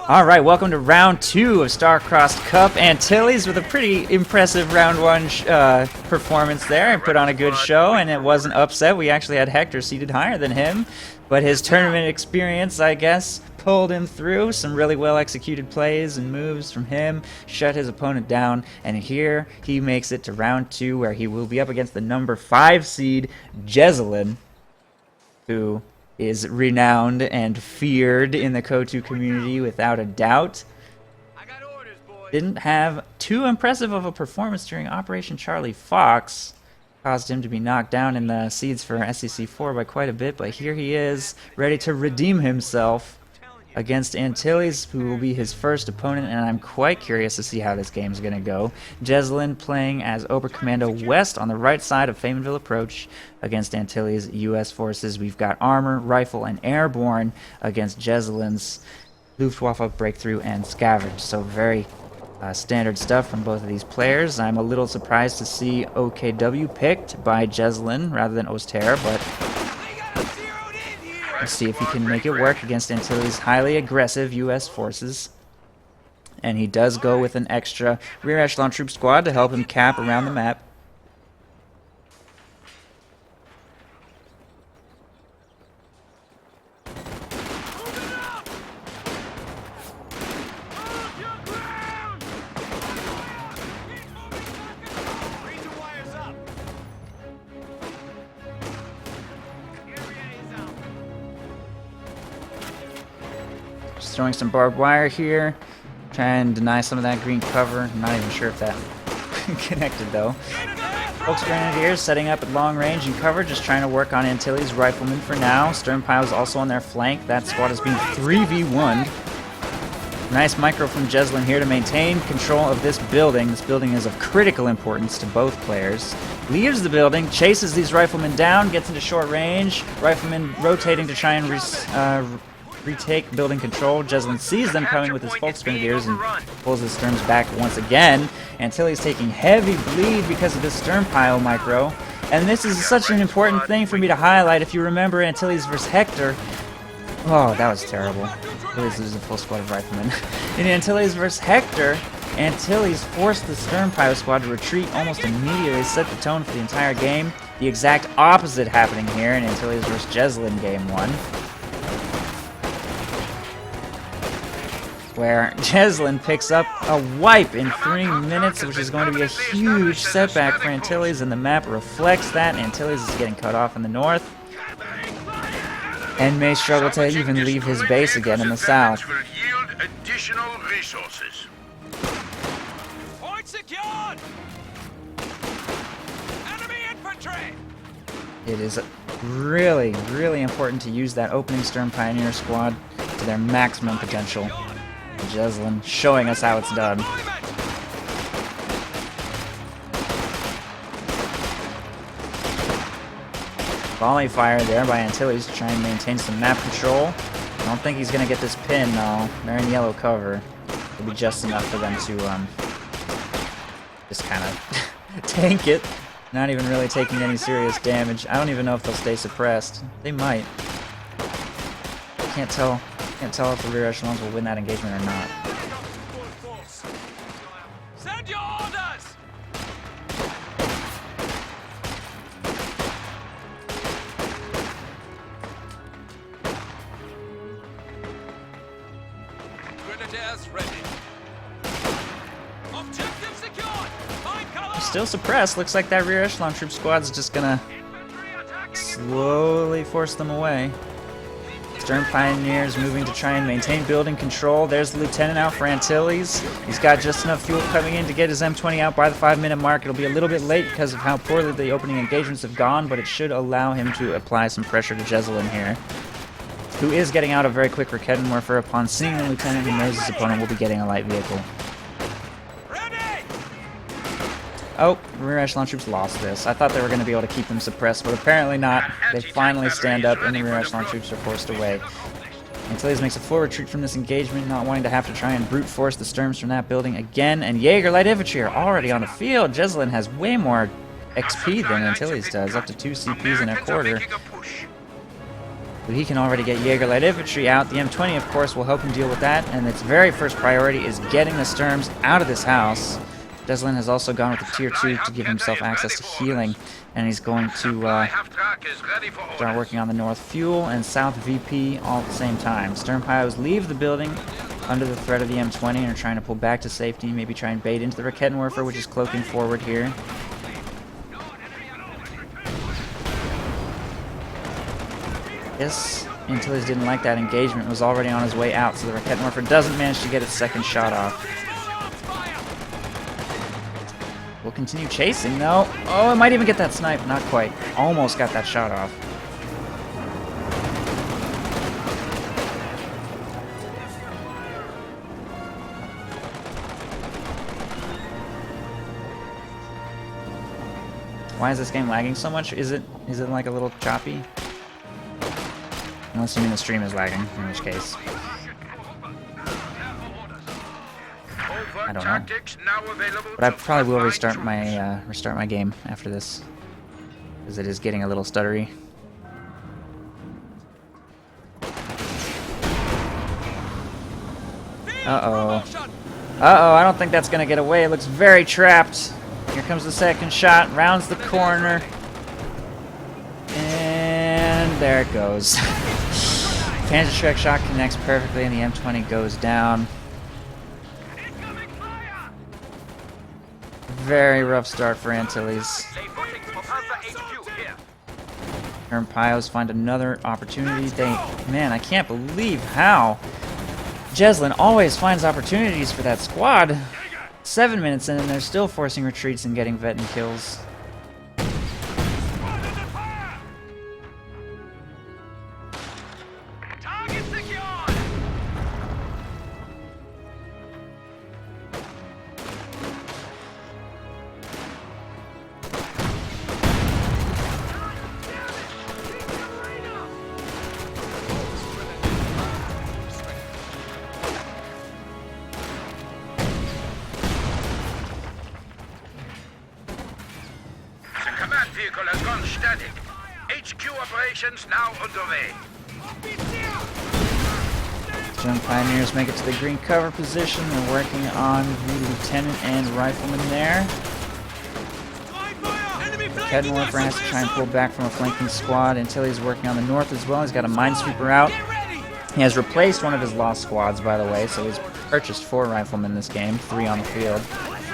All right, welcome to round 2 of Star-Crossed Cup. Antilles with a pretty impressive round 1 performance there and put on a good show, and it wasn't upset. We actually had Hector seated higher than him, but his tournament experience, I guess, pulled him through. Some really well executed plays and moves from him, shut his opponent down, and here he makes it to round 2 where he will be up against the number 5 seed, Jesulin, who is renowned and feared in the KOTU community without a doubt. Didn't have too impressive of a performance during Operation Charlie Fox. Caused him to be knocked down in the seeds for SCC4 by quite a bit, but here he is, ready to redeem himself against Antilles, who will be his first opponent, and I'm quite curious to see how this game's going to go. Jesulin playing as Oberkommando West on the right side of Faymanville Approach against Antilles' U.S. forces. We've got armor, rifle, and airborne against Jesulin's Luftwaffe, breakthrough, and scavenge. So very standard stuff from both of these players. I'm a little surprised to see OKW picked by Jesulin rather than Oster, but let's see if he can make it work against Antilles' highly aggressive U.S. forces. And he does go with an extra rear echelon troop squad to help him cap around the map. Just throwing some barbed wire here. Try and deny some of that green cover. I'm not even sure if that connected though. Folks Grenadiers setting up at long range and cover, just trying to work on Antilles riflemen for now. Stern Pile's also on their flank. That squad is being 3v1'd. Nice micro from Jesulin here to maintain control of this building. This building is of critical importance to both players. Leaves the building, chases these riflemen down, gets into short range. Riflemen rotating to try and retake building control. Jesulin sees them coming with his Volksgrenadiers and pulls his Sterns back once again. Antilles taking heavy bleed because of this Stern Pile micro. And this is such an important thing for me to highlight. If you remember Antilles versus Hector, oh, that was terrible. Antilles loses a full squad of riflemen. In Antilles versus Hector, Antilles forced the Stern Pile squad to retreat almost immediately, set the tone for the entire game. The exact opposite happening here in Antilles versus Jesulin game 1. Where Jesulin picks up a wipe in 3 minutes, which is going to be a huge setback for Antilles, and the map reflects that. Antilles is getting cut off in the north, and may struggle to even leave his base again in the south. Point secured! Enemy infantry! It is really, really important to use that opening Stern Pioneer squad to their maximum potential. Jesulin showing us how it's done. Volley fire there by Antilles to try and maintain some map control. I don't think he's going to get this pin though. They're in yellow cover. It'll be just enough for them to just kind of tank it. Not even really taking any serious damage. I don't even know if they'll stay suppressed. They might. Can't tell if the rear echelons will win that engagement or not. Send your orders! Grenadiers ready. Objective secured! Find cover! Still suppressed. Looks like that rear echelon troop squad's just gonna slowly force them away. Stern Pioneers moving to try and maintain building control. There's the Lieutenant out for Antilles. He's got just enough fuel coming in to get his M20 out by the 5-minute mark. It'll be a little bit late because of how poorly the opening engagements have gone, but it should allow him to apply some pressure to Jesulin here, who is getting out a very quick Rakettenwerfer upon seeing the Lieutenant, who knows his opponent will be getting a light vehicle. Oh, rear echelon troops lost this. I thought they were going to be able to keep them suppressed, but apparently not. They finally stand up, and the rear echelon troops are forced away. Antilles makes a full retreat from this engagement, not wanting to have to try and brute force the Sturms from that building again. And Jaeger Light Infantry are already on the field. Jesulin has way more XP than Antilles does, up to 2 CPs in a quarter. But he can already get Jaeger light infantry out. The M20, of course, will help him deal with that, and its very first priority is getting the Sturms out of this house. Jesulin has also gone with the tier 2 to give himself access to healing, and he's going to start working on the north fuel and south VP all at the same time. Sturm Pios leave the building under the threat of the M20 and are trying to pull back to safety, maybe try and bait into the Raketenwerfer, which is cloaking forward here. Yes, Antilles didn't like that engagement, was already on his way out, so the Raketenwerfer doesn't manage to get its second shot off. We'll continue chasing, though. Oh, it might even get that snipe. Not quite. Almost got that shot off. Why is this game lagging so much? Is it like a little choppy? Unless you mean the stream is lagging, in which case. I don't know. But I probably will restart my game after this, because it is getting a little stuttery. Uh-oh. Uh-oh, I don't think that's gonna get away. It looks very trapped. Here comes the second shot, rounds the corner. And there it goes. Panzerschreck shot connects perfectly and the M20 goes down. Very rough start for Antilles. Sturm Pios find another opportunity. Man, I can't believe how Jesulin always finds opportunities for that squad. 7 minutes in and they're still forcing retreats and getting vet and kills. Vehicle has gone static. HQ operations now underway. Young Pioneers make it to the green cover position. They're working on the Lieutenant and Rifleman there. Raketenwerfer has to try and pull back from a flanking squad. Antilles working on the north as well. He's got a minesweeper out. He has replaced one of his lost squads, by the way, so he's purchased 4 riflemen this game, 3 on the field.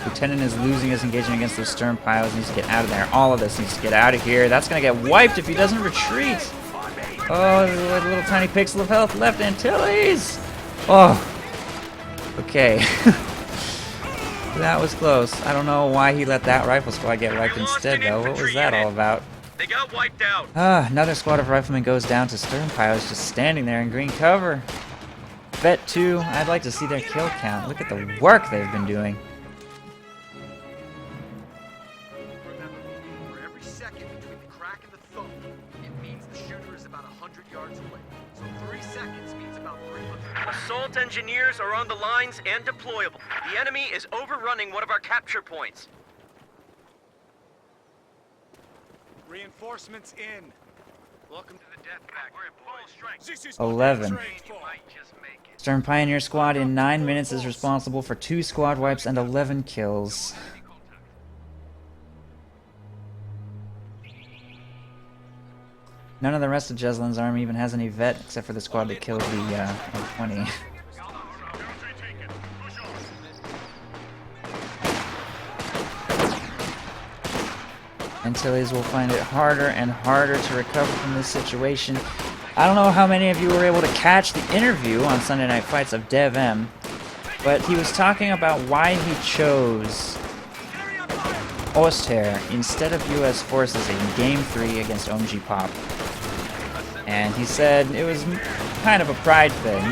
Lieutenant is losing his engagement against those Sturm Pios. Needs to get out of there. All of this needs to get out of here. That's going to get wiped if he doesn't retreat. Oh, there's a little tiny pixel of health left. Antilles! Oh. Okay. That was close. I don't know why he let that rifle squad get wiped instead, though. What was that all about? They got wiped out. Another squad of riflemen goes down to Sturm Pios, just standing there in green cover. Vet 2, I'd like to see their kill count. Look at the work they've been doing. For every second between the crack and the thump, it means the shooter is about 100 yards away. So 3 seconds means about 300. Assault engineers are on the lines and deployable. The enemy is overrunning one of our capture points. Reinforcements in. Welcome to the death pack. We're at full strength. This is what 11. we're trained for. Might just make it. Sturm Pioneer squad in 9 minutes is responsible for 2 squad wipes and 11 kills. None of the rest of Jesulin's army even has any vet except for the squad that killed the M20. Antilles will find it harder and harder to recover from this situation. I don't know how many of you were able to catch the interview on Sunday Night Fights of Dev M, but he was talking about why he chose Oster instead of US forces in Game 3 against OMG Pop. And he said it was kind of a pride thing,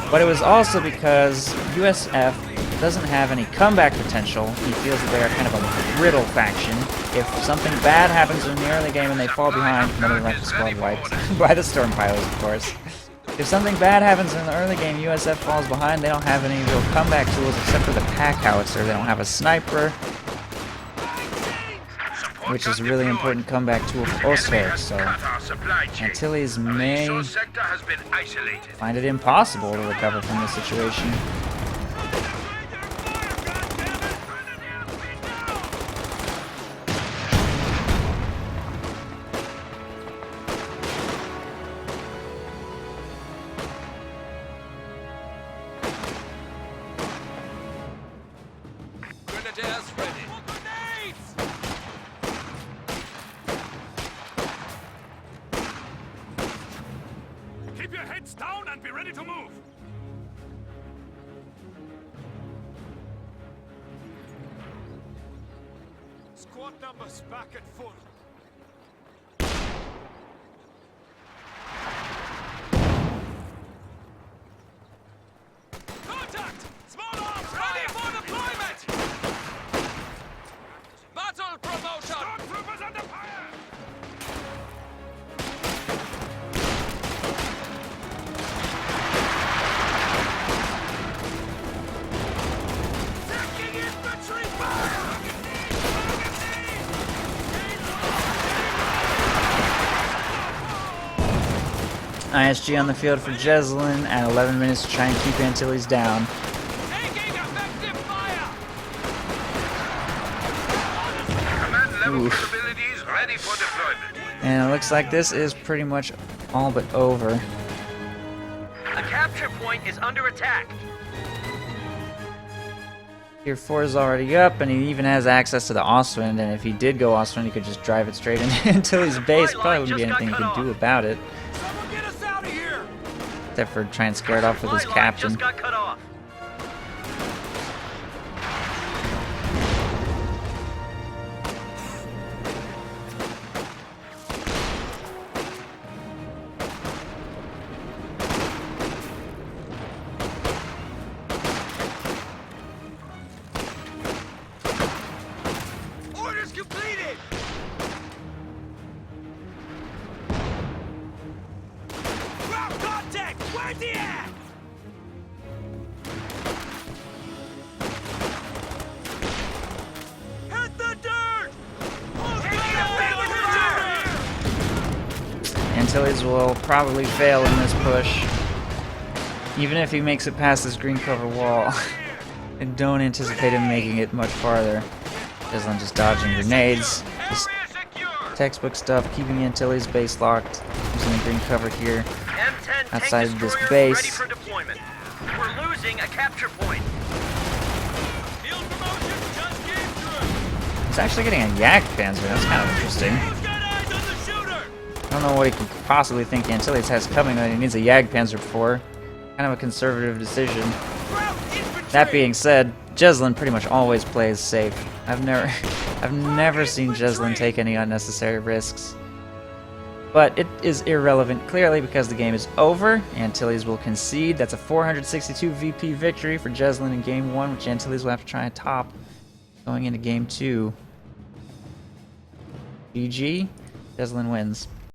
but it was also because USF doesn't have any comeback potential. He feels that they are kind of a brittle faction. If something bad happens in the early game and they fall behind, none of the rest of the squad wiped by the Sturm Pios, of course. If something bad happens in the early game, USF falls behind, they don't have any real comeback tools except for the pack howitzer. They don't have a sniper. which is a really important comeback tool for Ostherk, so Antilles may sector has been isolated. find it impossible to recover from this situation. Grenadiers ready. Grenades! Keep your heads down and be ready to move. Squad numbers back at full. Contact! Small arms ready for deployment! Battle promotion! Stormtroopers under fire! Taking infantry fire! ISG on the field for Jesulin at 11 minutes to try and keep Antilles down. Taking effective fire! Command level Oof. capabilities ready for deployment. And it looks like this is pretty much all but over. A capture point is under attack. Tier 4 is already up, and he even has access to the Ostwind, and if he did go Ostwind, he could just drive it straight into Antilles' base. Probably wouldn't be anything he could do about it, Someone get us out of here! except for try and scare it off with his Supply line captain. just got cut off. Orders completed! Ground contact! Where's he at? Hit the dirt! Antilles will probably fail in this push, even if he makes it past this green cover wall. And don't anticipate him making it much farther. Jesulin just dodging grenades. Just textbook stuff, keeping the Antilles base locked, using the green cover here. M10 Outside tank of this destroyer base. ready for deployment. We're losing a capture point. Field promotion just came through! He's actually getting a Jagdpanzer. That's kind of interesting. Who's got eyes on the shooter? I don't know what he could possibly think Antilles has coming that he needs a Jagdpanzer for. Kind of a conservative decision. Ground infantry! That being said, Jesulin pretty much always plays safe. I've never seen Jesulin take any unnecessary risks. But it is irrelevant clearly because the game is over. Antilles will concede. That's a 462 VP victory for Jesulin in game 1, which Antilles will have to try and top going into game 2. GG, Jesulin wins.